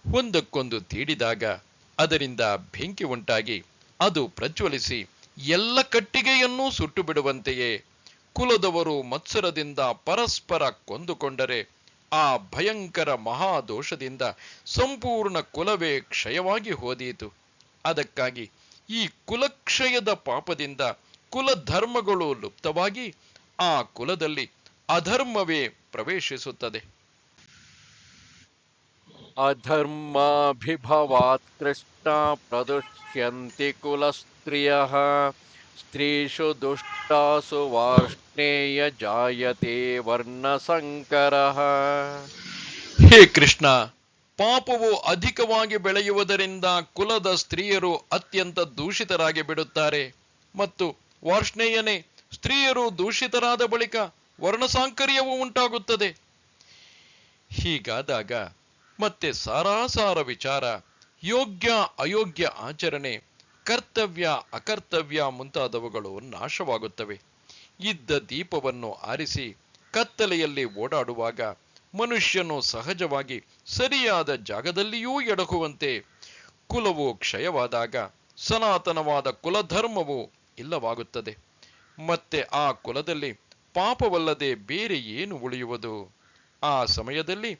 S1: ಒಂದಕ್ಕೊಂದು ತೀಡಿದಾಗ ಅದರಿಂದ ಬೆಂಕಿ ಉಂಟಾಗಿ ಅದು ಪ್ರಜ್ವಲಿಸಿ ಎಲ್ಲ ಕಟ್ಟಿಗೆಯನ್ನೂ ಸುಟ್ಟು ಬಿಡುವಂತೆಯೇ ಕುಲದವರು ಮತ್ಸರದಿಂದ ಪರಸ್ಪರ ಕೊಂದುಕೊಂಡರೆ ಆ ಭಯಂಕರ ಮಹಾದೋಷದಿಂದ ಸಂಪೂರ್ಣ ಕುಲವೇ ಕ್ಷಯವಾಗಿ ಹೋದೀತು. ಅದಕ್ಕಾಗಿ ಈ ಕುಲಕ್ಷಯದ ಪಾಪದಿಂದ ಕುಲಧರ್ಮಗಳು ಲುಪ್ತವಾಗಿ ಆ ಕುಲದಲ್ಲಿ ಅಧರ್ಮವೇ ಪ್ರವೇಶಿಸುತ್ತದೆ.
S2: ಅಧರ್ಮಾಭಿಭವಾತ್ ಕೃಷ್ಣ ಪ್ರದುಷ್ಯಂತಿ ಕುಲಸ್ತ್ರಿಯಃ ಸ್ತ್ರೀಷು ದುಷ್ಟಾಸು ವಾರ್ಷ್ಣೇಯ ಜಾಯತೆ ವರ್ಣಸಂಕರಃ.
S1: ಹೇ ಕೃಷ್ಣ, ಪಾಪವು ಅಧಿಕವಾಗಿ ಬೆಳೆಯುವುದರಿಂದ ಕುಲದ ಸ್ತ್ರೀಯರು ಅತ್ಯಂತ ದೂಷಿತರಾಗಿ ಬಿಡುತ್ತಾರೆ. ಮತ್ತು ವಾರ್ಷ್ಣೇಯನೇ, ಸ್ತ್ರೀಯರು ದೂಷಿತರಾದ ಬಳಿಕ ವರ್ಣಸಾಂಕರ್ಯವೂ ಉಂಟಾಗುತ್ತದೆ. ಹೀಗಾದಾಗ ಮತ್ತೆ ಸಾರಾಸಾರ ವಿಚಾರ, ಯೋಗ್ಯ ಅಯೋಗ್ಯ ಆಚರಣೆ, ಕರ್ತವ್ಯ ಅಕರ್ತವ್ಯ ಮುಂತಾದವುಗಳು ನಾಶವಾಗುತ್ತವೆ. ಇದ್ದ ದೀಪವನ್ನು ಆರಿಸಿ ಕತ್ತಲೆಯಲ್ಲಿ ಓಡಾಡುವಾಗ ಮನುಷ್ಯನು ಸಹಜವಾಗಿ ಸರಿಯಾದ ಜಾಗದಲ್ಲಿಯೂ ಎಡಗುವಂತೆ ಕುಲವು ಕ್ಷಯವಾದಾಗ ಸನಾತನವಾದ ಕುಲಧರ್ಮವು ಇಲ್ಲವಾಗುತ್ತದೆ. ಮತ್ತೆ ಆ ಕುಲದಲ್ಲಿ ಪಾಪವಲ್ಲದೆ ಬೇರೆ ಏನು ಉಳಿಯುವುದು? ಆ ಸಮಯದಲ್ಲಿ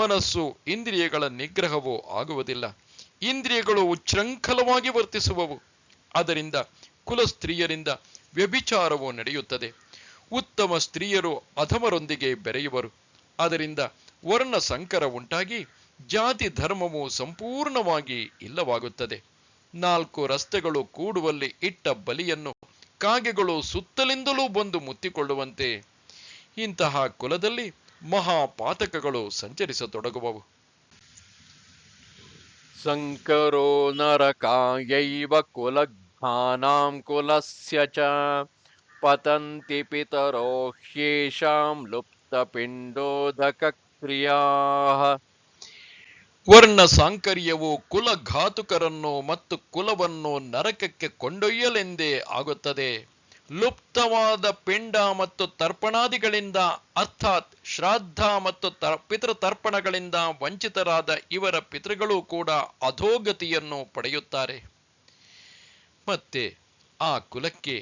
S1: ಮನಸ್ಸು ಇಂದ್ರಿಯಗಳ ನಿಗ್ರಹವೂ ಆಗುವುದಿಲ್ಲ. ಇಂದ್ರಿಯಗಳು ಉಚ್ಛೃಂಖಲವಾಗಿ ವರ್ತಿಸುವವು. ಅದರಿಂದ ಕುಲಸ್ತ್ರೀಯರಿಂದ ವ್ಯಭಿಚಾರವು ನಡೆಯುತ್ತದೆ. ಉತ್ತಮ ಸ್ತ್ರೀಯರು ಅಧಮರೊಂದಿಗೆ ಬೆರೆಯುವರು. ಅದರಿಂದ ವರ್ಣ ಸಂಕರ ಉಂಟಾಗಿ ಜಾತಿ ಧರ್ಮವು ಸಂಪೂರ್ಣವಾಗಿ ಇಲ್ಲವಾಗುತ್ತದೆ. 4 ರಸ್ತೆಗಳು ಕೂಡುವಲ್ಲಿ ಇಟ್ಟ ಬಲಿಯನ್ನು ಕಾಗೆಗಳು ಸುತ್ತಲಿಂದಲೂ ಬಂದು ಮುತ್ತಿಕೊಳ್ಳುವಂತೆ ಇಂತಹ ಕುಲದಲ್ಲಿ ಮಹಾಪಾತಕಗಳು ಸಂಚರಿಸತೊಡಗುವವು.
S2: ಸಂಕರೋ ನರಕಾಯೈವ ಕುಲಘ್ನಾನಾಂ ಕುಲಸ್ಯ ಚ ಪತಂತಿ ಪಿತರೋ ಹ್ಯೇಷಾಂ ಲುಪ್ತಪಿಂಡೋದಕ ಕ್ರಿಯಾಃ.
S1: ವರ್ಣ ಸಾಂಕರ್ಯವು ಕುಲಘಾತುಕರನ್ನು ಮತ್ತು ಕುಲವನ್ನು ನರಕಕ್ಕೆ ಕೊಂಡೊಯ್ಯಲೆಂದೇ ಆಗುತ್ತದೆ. ಲುಪ್ತವಾದ ಪಿಂಡ ಮತ್ತು ತರ್ಪಣಾದಿಗಳಿಂದ, ಅರ್ಥಾತ್ ಶ್ರಾದ್ದ ಮತ್ತು ಪಿತೃತರ್ಪಣಗಳಿಂದ ವಂಚಿತರಾದ ಇವರ ಪಿತೃಗಳು ಕೂಡ ಅಧೋಗತಿಯನ್ನು ಪಡೆಯುತ್ತಾರೆ. ಮತ್ತೆ ಆ ಕುಲಕ್ಕೆ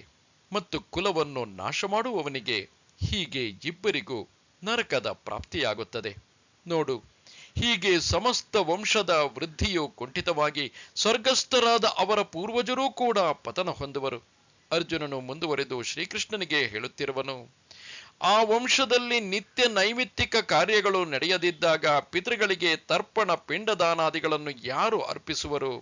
S1: ಮತ್ತು ಕುಲವನ್ನು ನಾಶ ಮಾಡುವವನಿಗೆ ಹೀಗೆ ಇಬ್ಬರಿಗೂ ನರಕದ ಪ್ರಾಪ್ತಿಯಾಗುತ್ತದೆ. ನೋಡು, ಹೀಗೆ ಸಮಸ್ತ ವಂಶದ ವೃದ್ಧಿಯು ಕುಂಠಿತವಾಗಿ ಸ್ವರ್ಗಸ್ಥರಾದ ಅವರ ಪೂರ್ವಜರೂ ಕೂಡ ಪತನ ಹೊಂದುವರು. ಅರ್ಜುನನು ಮುಂದುವರೆದು ಶ್ರೀಕೃಷ್ಣನಿಗೆ ಹೇಳುತ್ತಿರುವನು, ಆ ವಂಶದಲ್ಲಿ ನಿತ್ಯ ನೈಮಿತ್ತಿಕ ಕಾರ್ಯಗಳು ನಡೆಯದಿದ್ದಾಗ ಪಿತೃಗಳಿಗೆ ತರ್ಪಣ ಪಿಂಡದಾನಾದಿಗಳನ್ನು ಯಾರು ಅರ್ಪಿಸುವರು?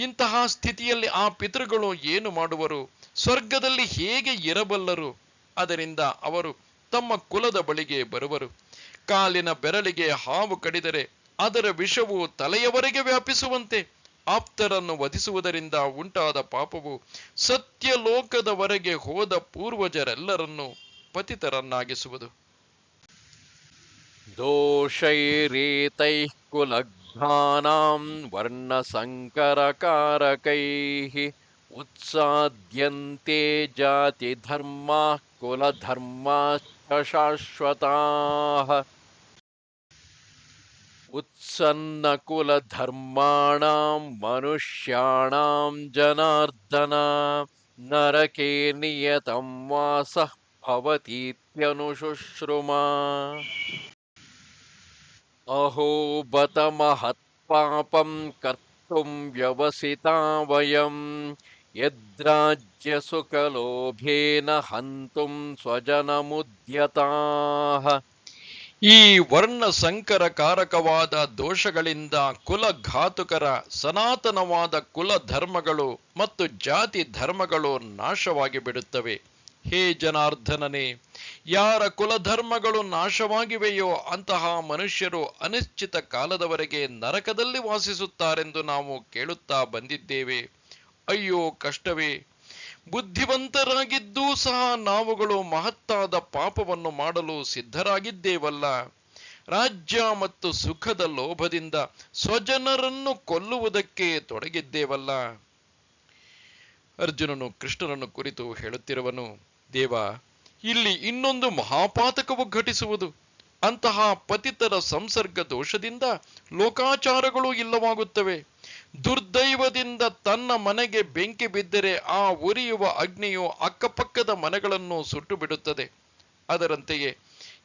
S1: ಇಂತಹ ಸ್ಥಿತಿಯಲ್ಲಿ ಆ ಪಿತೃಗಳು ಏನು ಮಾಡುವರು? ಸ್ವರ್ಗದಲ್ಲಿ ಹೇಗೆ ಇರಬಲ್ಲರು? ಅದರಿಂದ ಅವರು ತಮ್ಮ ಕುಲದ ಬಳಿಗೆ ಬರುವರು. ಕಾಲಿನ ಬೆರಳಿಗೆ ಹಾವು ಕಡಿದರೆ ಅದರ ವಿಷವು ತಲೆಯವರೆಗೆ ವ್ಯಾಪಿಸುವಂತೆ ಆಪ್ತರನ್ನು ವಧಿಸುವುದರಿಂದ ಉಂಟಾದ ಪಾಪವು ಸತ್ಯಲೋಕದವರೆಗೆ ಹೋದ ಪೂರ್ವಜರೆಲ್ಲರನ್ನು ಪತಿತರನ್ನಾಗಿಸುವುದು.
S2: ದೋಷೈರೇತೈಃ ಕುಲಘ್ನಾನಾಂ ವರ್ಣಸಂಕರಕಾರಕೈಃ ಉತ್ಸಾದ್ಯಂತೆ ಜಾತಿ ಧರ್ಮಾಃ ಕುಲಧರ್ಮಾಶ್ಚ ಶಾಶ್ವತಾಃ ಉತ್ಸನ್ನಕುಲಧರ್ಮಾಣಾಂ ಮನುಷ್ಯಾಣಾಂ ಜನಾರ್ದನ ನರಕೆ ನಿಯತಂ ವಾಸಃ ಭವತೀತ್ಯನುಶುಶ್ರುಮಾ ಅಹೋ ಬತ ಮಹತ್ಪಾಪಂ ಕರ್ತುಂ ವ್ಯವಸಿತಾ ವಯಂ ಯದ್ರಾಜ್ಯಸುಖಲೋಭೇನ ಹಂತುಂ ಸ್ವಜನಮುದ್ಯತಾಃ
S1: ಈ ವರ್ಣ ಸಂಕರಕಾರಕವಾದ ದೋಷಗಳಿಂದ ಕುಲಘಾತುಕರ ಸನಾತನವಾದ ಕುಲ ಧರ್ಮಗಳು ಮತ್ತು ಜಾತಿ ಧರ್ಮಗಳು ನಾಶವಾಗಿ ಬಿಡುತ್ತವೆ. ಹೇ ಜನಾರ್ದನನೇ, ಯಾರ ಕುಲಧರ್ಮಗಳು ನಾಶವಾಗಿವೆಯೋ ಅಂತಹ ಮನುಷ್ಯರು ಅನಿಶ್ಚಿತ ಕಾಲದವರೆಗೆ ನರಕದಲ್ಲಿ ವಾಸಿಸುತ್ತಾರೆಂದು ನಾವು ಕೇಳುತ್ತಾ ಬಂದಿದ್ದೇವೆ. ಅಯ್ಯೋ ಕಷ್ಟವೇ! ಬುದ್ಧಿವಂತರಾಗಿದ್ದೂ ಸಹ ನಾವುಗಳು ಮಹತ್ತಾದ ಪಾಪವನ್ನು ಮಾಡಲು ಸಿದ್ಧರಾಗಿದ್ದೇವಲ್ಲ. ರಾಜ್ಯ ಮತ್ತು ಸುಖದ ಲೋಭದಿಂದ ಸ್ವಜನರನ್ನು ಕೊಲ್ಲುವುದಕ್ಕೆ ತೊಡಗಿದ್ದೇವಲ್ಲ. ಅರ್ಜುನನು ಕೃಷ್ಣನನ್ನು ಕುರಿತು ಹೇಳುತ್ತಿರುವನು, ದೇವ, ಇಲ್ಲಿ ಇನ್ನೊಂದು ಮಹಾಪಾತಕವು ಘಟಿಸುವುದು. ಅಂತಹ ಪತಿತರ ಸಂಸರ್ಗ ದೋಷದಿಂದ ಲೋಕಾಚಾರಗಳು ಇಲ್ಲವಾಗುತ್ತವೆ. ದುರ್ದೈವದಿಂದ ತನ್ನ ಮನೆಗೆ ಬೆಂಕಿ ಬಿದ್ದರೆ ಆ ಉರಿಯುವ ಅಗ್ನಿಯು ಅಕ್ಕಪಕ್ಕದ ಮನೆಗಳನ್ನು ಸುಟ್ಟು ಬಿಡುತ್ತದೆ. ಅದರಂತೆಯೇ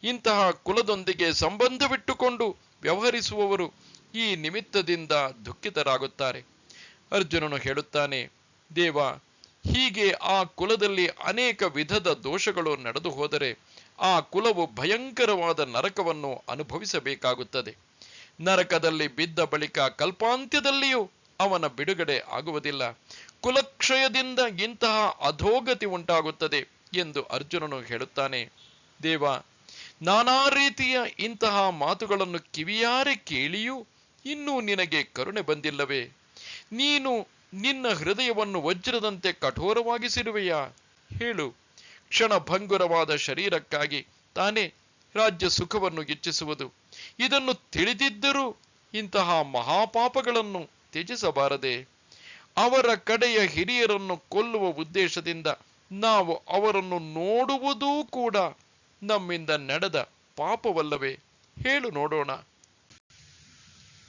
S1: ಇಂತಹ ಕುಲದೊಂದಿಗೆ ಸಂಬಂಧವಿಟ್ಟುಕೊಂಡು ವ್ಯವಹರಿಸುವವರು ಈ ನಿಮಿತ್ತದಿಂದ ದುಃಖಿತರಾಗುತ್ತಾರೆ. ಅರ್ಜುನನು ಹೇಳುತ್ತಾನೆ, ದೇವ, ಹೀಗೆ ಆ ಕುಲದಲ್ಲಿ ಅನೇಕ ವಿಧದ ದೋಷಗಳು ನಡೆದು ಹೋದರೆ ಆ ಕುಲವು ಭಯಂಕರವಾದ ನರಕವನ್ನು ಅನುಭವಿಸಬೇಕಾಗುತ್ತದೆ. ನರಕದಲ್ಲಿ ಬಿದ್ದ ಬಳಿಕ ಕಲ್ಪಾಂತ್ಯದಲ್ಲಿಯೂ ಅವನ ಬಿಡುಗಡೆ ಆಗುವುದಿಲ್ಲ. ಕುಲಕ್ಷಯದಿಂದ ಇಂತಹ ಅಧೋಗತಿ ಉಂಟಾಗುತ್ತದೆ ಎಂದು ಅರ್ಜುನನು ಹೇಳುತ್ತಾನೆ. ದೇವ, ನಾನಾ ರೀತಿಯ ಇಂತಹ ಮಾತುಗಳನ್ನು ಕಿವಿಯಾರೆ ಕೇಳಿಯೂ ಇನ್ನೂ ನಿನಗೆ ಕರುಣೆ ಬಂದಿಲ್ಲವೇ? ನೀನು ನಿನ್ನ ಹೃದಯವನ್ನು ವಜ್ರದಂತೆ ಕಠೋರವಾಗಿಸಿರುವೆಯಾ? ಹೇಳು. ಕ್ಷಣಭಂಗುರವಾದ ಶರೀರಕ್ಕಾಗಿ ತಾನೇ ರಾಜ್ಯ ಸುಖವನ್ನು ಇಚ್ಛಿಸುವುದು. ಇದನ್ನು ತಿಳಿದಿದ್ದರೂ ಇಂತಹ ಮಹಾಪಾಪಗಳನ್ನು ತ್ಯಜಿಸಬಾರದೆ? ಅವರ ಕಡೆಯ ಹಿರಿಯರನ್ನು ಕೊಲ್ಲುವ ಉದ್ದೇಶದಿಂದ ನಾವು ಅವರನ್ನು ನೋಡುವುದೂ ಕೂಡ ನಮ್ಮಿಂದ ನಡೆದ ಪಾಪವಲ್ಲವೇ? ಹೇಳು ನೋಡೋಣ.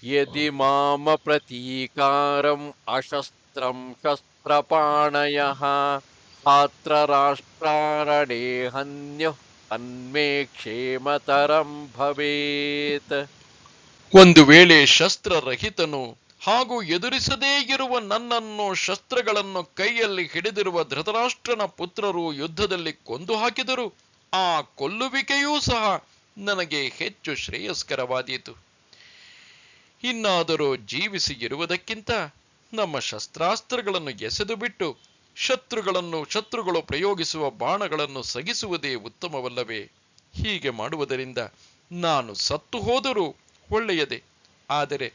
S2: ಯದಿ ಮಾಮ ಪ್ರತೀಕಾರಂ ಅಶಸ್ತ್ರಂ ಶಸ್ತ್ರಪಾಣಯಃ ಛಾತ್ರ ರಾಷ್ಟ್ರಾರಣೇ ಹನ್ಯುಃ ತನ್ಮೇ ಕ್ಷೇಮತರಂ ಭವೇತ್.
S1: ಒಂದು ವೇಳೆ ಶಸ್ತ್ರರಹಿತನು ಹಾಗೂ ಎದುರಿಸದೇ ಇರುವ ನನ್ನನ್ನು ಶಸ್ತ್ರಗಳನ್ನು ಕೈಯಲ್ಲಿ ಹಿಡಿದಿರುವ ಧೃತರಾಷ್ಟ್ರನ ಪುತ್ರರು ಯುದ್ಧದಲ್ಲಿ ಕೊಂದು ಹಾಕಿದರು ಆ ಕೊಲ್ಲುವಿಕೆಯೂ ಸಹ ನನಗೆ ಹೆಚ್ಚು ಶ್ರೇಯಸ್ಕರವಾದೀತು. ಇನ್ನಾದರೂ ಜೀವಿಸಿ ಇರುವುದಕ್ಕಿಂತ ನಮ್ಮ ಶಸ್ತ್ರಾಸ್ತ್ರಗಳನ್ನು ಎಸೆದು ಬಿಟ್ಟು ಶತ್ರುಗಳು ಪ್ರಯೋಗಿಸುವ ಬಾಣಗಳನ್ನು ಸಗಿಸುವುದೇ ಉತ್ತಮವಲ್ಲವೇ? ಹೀಗೆ ಮಾಡುವುದರಿಂದ ನಾನು ಸತ್ತು ಹೋದರೂ ಒಳ್ಳೆಯದೇ. ಆದರೆ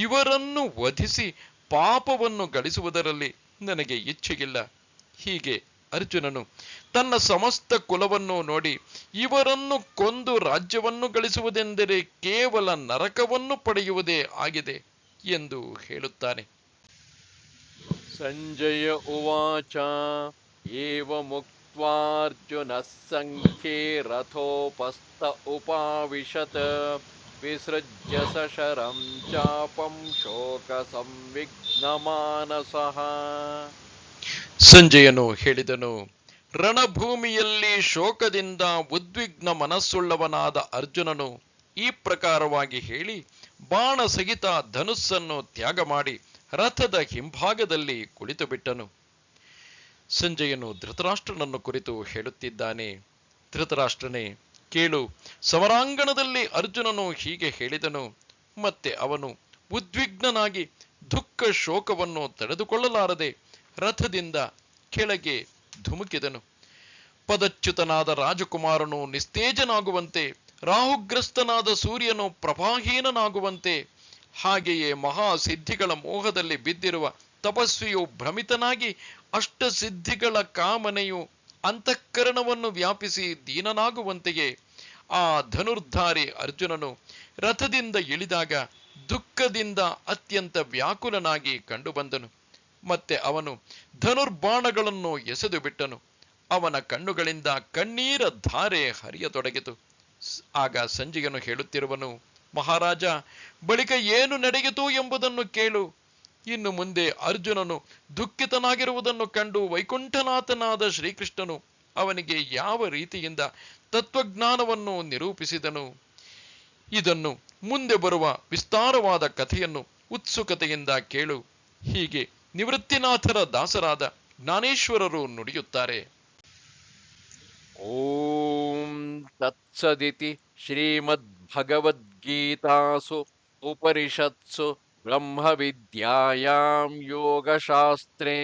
S1: ಇವರನ್ನು ವಧಿಸಿ ಪಾಪವನ್ನು ಗಳಿಸುವುದರಲ್ಲಿ ನನಗೆ ಇಚ್ಛೆಯಿಲ್ಲ. ಹೀಗೆ ಅರ್ಜುನನು ತನ್ನ ಸಮಸ್ತ ಕುಲವನ್ನು ನೋಡಿ, ಇವರನ್ನು ಕೊಂದು ರಾಜ್ಯವನ್ನು ಗಳಿಸುವುದೆಂದರೆ ಕೇವಲ ನರಕವನ್ನು ಪಡೆಯುವುದೇ ಆಗಿದೆ ಎಂದು ಹೇಳುತ್ತಾನೆ.
S2: ಸಂಜಯ ಉವಾಚ ಏವಮುಕ್ತ್ವಾರ್ಜುನಃ ಸಂಖ್ಯೇ ರಥೋಪಸ್ಥ ಉಪಾವಿಶತ್ ವಿಸೃಜ್ಯ ಸಶರಂ ಚಾಪಂ ಶೋಕ ಸಂವಿಘ್ನಮಾನಸಃ.
S1: ಸಂಜಯನು ಹೇಳಿದನು, ರಣಭೂಮಿಯಲ್ಲಿ ಶೋಕದಿಂದ ಉದ್ವಿಗ್ನ ಮನಸ್ಸುಳ್ಳವನಾದ ಅರ್ಜುನನು ಈ ಪ್ರಕಾರವಾಗಿ ಹೇಳಿ ಬಾಣ ಸಹಿತ ಧನುಸ್ಸನ್ನು ತ್ಯಾಗ ಮಾಡಿ ರಥದ ಹಿಂಭಾಗದಲ್ಲಿ ಕುಳಿತು ಬಿಟ್ಟನು. ಸಂಜಯನು ಧೃತರಾಷ್ಟ್ರನನ್ನು ಕುರಿತು ಹೇಳುತ್ತಿದ್ದಾನೆ. ಧೃತರಾಷ್ಟ್ರನೇ, ಕೇಳು. ಸಮರಾಂಗಣದಲ್ಲಿ ಅರ್ಜುನನು ಹೀಗೆ ಹೇಳಿದನು. ಮತ್ತೆ ಅವನು ಉದ್ವಿಗ್ನನಾಗಿ ದುಃಖ ಶೋಕವನ್ನು ತಡೆದುಕೊಳ್ಳಲಾರದೆ ರಥದಿಂದ ಕೆಳಗೆ ಧುಮುಕಿದನು. ಪದಚ್ಯುತನಾದ ರಾಜಕುಮಾರನು ನಿಸ್ತೇಜನಾಗುವಂತೆ, ರಾಹುಗ್ರಸ್ತನಾದ ಸೂರ್ಯನು ಪ್ರಭಾಹೀನನಾಗುವಂತೆ, ಹಾಗೆಯೇ ಮಹಾಸಿದ್ಧಿಗಳ ಮೋಹದಲ್ಲಿ ಬಿದ್ದಿರುವ ತಪಸ್ವಿಯು ಭ್ರಮಿತನಾಗಿ ಅಷ್ಟಸಿದ್ಧಿಗಳ ಕಾಮನೆಯು ಅಂತಃಕರಣವನ್ನು ವ್ಯಾಪಿಸಿ ದೀನನಾಗುವಂತೆಯೇ ಆ ಧನುರ್ಧಾರಿ ಅರ್ಜುನನು ರಥದಿಂದ ಇಳಿದಾಗ ದುಃಖದಿಂದ ಅತ್ಯಂತ ವ್ಯಾಕುಲನಾಗಿ ಕಂಡುಬಂದನು. ಮತ್ತೆ ಅವನು ಧನುರ್ಬಾಣಗಳನ್ನು ಎಸೆದು ಬಿಟ್ಟನು. ಅವನ ಕಣ್ಣುಗಳಿಂದ ಕಣ್ಣೀರ ಧಾರೆ ಹರಿಯತೊಡಗಿತು. ಆಗ ಸಂಜಯನು ಹೇಳುತ್ತಿರುವನು, ಮಹಾರಾಜ, ಬಳಿಕ ಏನು ನಡೆಯಿತು ಎಂಬುದನ್ನು ಕೇಳು. ಇನ್ನು ಮುಂದೆ ಅರ್ಜುನನು ದುಃಖಿತನಾಗಿರುವುದನ್ನು ಕಂಡು ವೈಕುಂಠನಾಥನಾದ ಶ್ರೀಕೃಷ್ಣನು ಅವನಿಗೆ ಯಾವ ರೀತಿಯಿಂದ ತತ್ವಜ್ಞಾನವನ್ನು ನಿರೂಪಿಸಿದನು, ಇದನ್ನು ಮುಂದೆ ಬರುವ ವಿಸ್ತಾರವಾದ ಕಥೆಯನ್ನು ಉತ್ಸುಕತೆಯಿಂದ ಕೇಳು. ಹೀಗೆ ನಿವೃತ್ತಿನಾಥರ ದಾಸರಾದ ಜ್ಞಾನೇಶ್ವರರು ನುಡಿಯುತ್ತಾರೆ.
S2: ಓಂ ತತ್ಸದಿತಿ ಶ್ರೀಮದ್ಭಗವದ್ಗೀತಾಸು ಉಪನಿಷತ್ಸು ಬ್ರಹ್ಮವಿದ್ಯಾಯಾಂ ಯೋಗಶಾಸ್ತ್ರೇ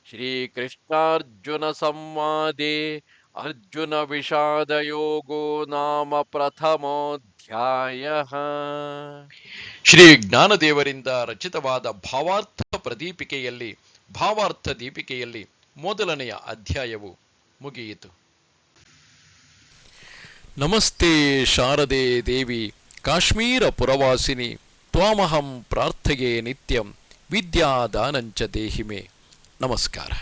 S2: ಶ್ರೀಕೃಷ್ಣಾರ್ಜುನ ಸಂವಾದೇ ಅರ್ಜುನ ವಿಷಾದಯೋಗೋ ನಾಮ ಪ್ರಥಮೋಧ್ಯಾಯಃ.
S1: ಶ್ರೀ ಜ್ಞಾನದೇವರಿಂದ ರಚಿತವಾದ ಭಾವಾರ್ಥ ದೀಪಿಕೆಯಲ್ಲಿ ಮೊದಲನೆಯ ಅಧ್ಯಾಯವು ಮುಗಿಯಿತು. ನಮಸ್ತೆ ಶಾರದೆ ದೇವಿ ಕಾಶ್ಮೀರ ಪುರವಾಸಿನಿ ತ್ವಾಮಹಂ ಪ್ರಾರ್ಥಯೇ ನಿತ್ಯಂ ವಿದ್ಯಾದಾನಂಚ ದೇಹಿಮೆ. ನಮಸ್ಕಾರ.